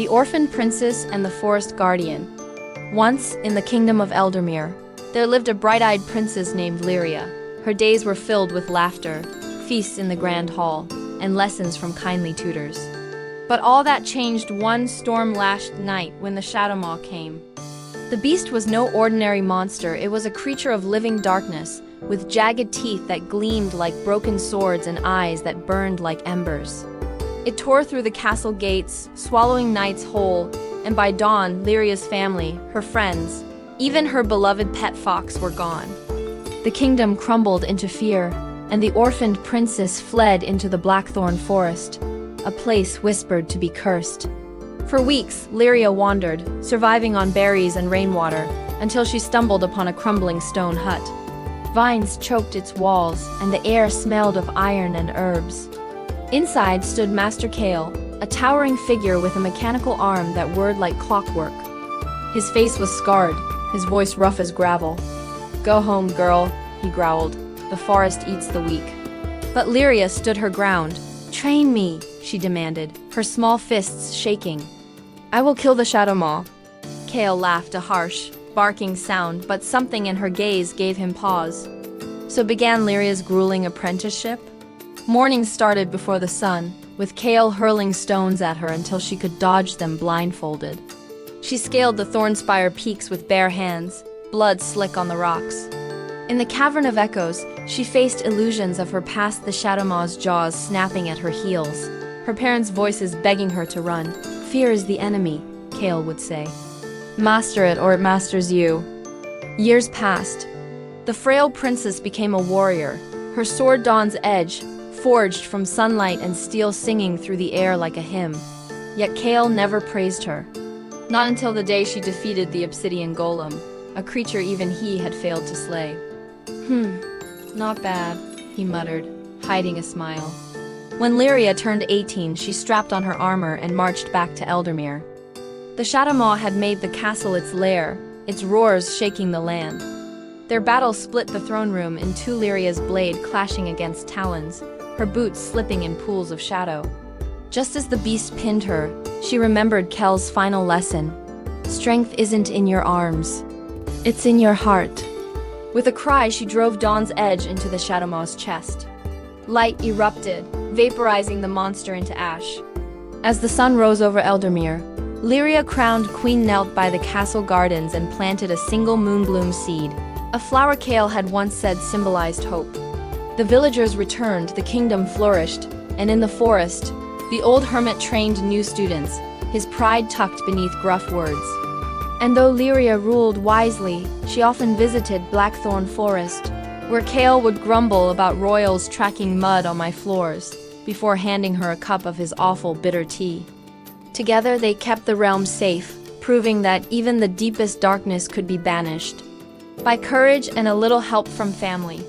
The Orphaned Princess and the Forest Guardian. Once, in the kingdom of Eldermere, there lived a bright-eyed princess named Lyria. Her days were filled with laughter, feasts in the grand hall, and lessons from kindly tutors. But all that changed one storm-lashed night when the Shadowmaw came. The beast was no ordinary monster. It was a creature of living darkness, with jagged teeth that gleamed like broken swords and eyes that burned like embers. It tore through the castle gates, swallowing knights whole, and by dawn, Lyria's family, her friends, even her beloved pet fox were gone. The kingdom crumbled into fear, and the orphaned princess fled into the Blackthorn Forest, a place whispered to be cursed. For weeks, Lyria wandered, surviving on berries and rainwater, until she stumbled upon a crumbling stone hut. Vines choked its walls, and the air smelled of iron and herbs. Inside stood Master Kael, a towering figure with a mechanical arm that whirred like clockwork. His face was scarred, his voice rough as gravel. "Go home, girl," he growled. "The forest eats the weak." But Lyria stood her ground. "Train me," she demanded, her small fists shaking. "I will kill the Shadowmaw." Kael laughed a harsh, barking sound, but something in her gaze gave him pause. So began Lyria's grueling apprenticeship? Morning started before the sun, with Kael hurling stones at her until she could dodge them blindfolded. She scaled the Thornspire peaks with bare hands, blood slick on the rocks. In the Cavern of Echoes, she faced illusions of her past, the Shadowmaw's jaws snapping at her heels, her parents' voices begging her to run. "Fear is the enemy," Kael would say. "Master it or it masters you." Years passed. The frail princess became a warrior, her sword dawn's edge, forged from sunlight and steel singing through the air like a hymn. Yet Kael never praised her. Not until the day she defeated the obsidian golem, a creature even he had failed to slay. Not bad," he muttered, hiding a smile. When Lyria turned 18, she strapped on her armor and marched back to Eldermere. The Shadowmaw had made the castle its lair, its roars shaking the land. Their battle split the throne room in two, Lyria's blade clashing against talons, her boots slipping in pools of shadow. Just as the beast pinned her, she remembered Kael's final lesson. Strength isn't in your arms. It's in your heart. With a cry, she drove Dawn's edge into the Shadowmaw's chest. Light erupted, vaporizing the monster into ash. As the sun rose over Eldermere, Lyria, crowned queen, knelt by the castle gardens and planted a single moonbloom seed. A flower Kael had once said symbolized hope. The villagers returned, the kingdom flourished, and in the forest, the old hermit trained new students, his pride tucked beneath gruff words. And though Lyria ruled wisely, she often visited Blackthorn Forest, where Kael would grumble about royals tracking mud on my floors, before handing her a cup of his awful bitter tea. Together they kept the realm safe, proving that even the deepest darkness could be banished. By courage and a little help from family,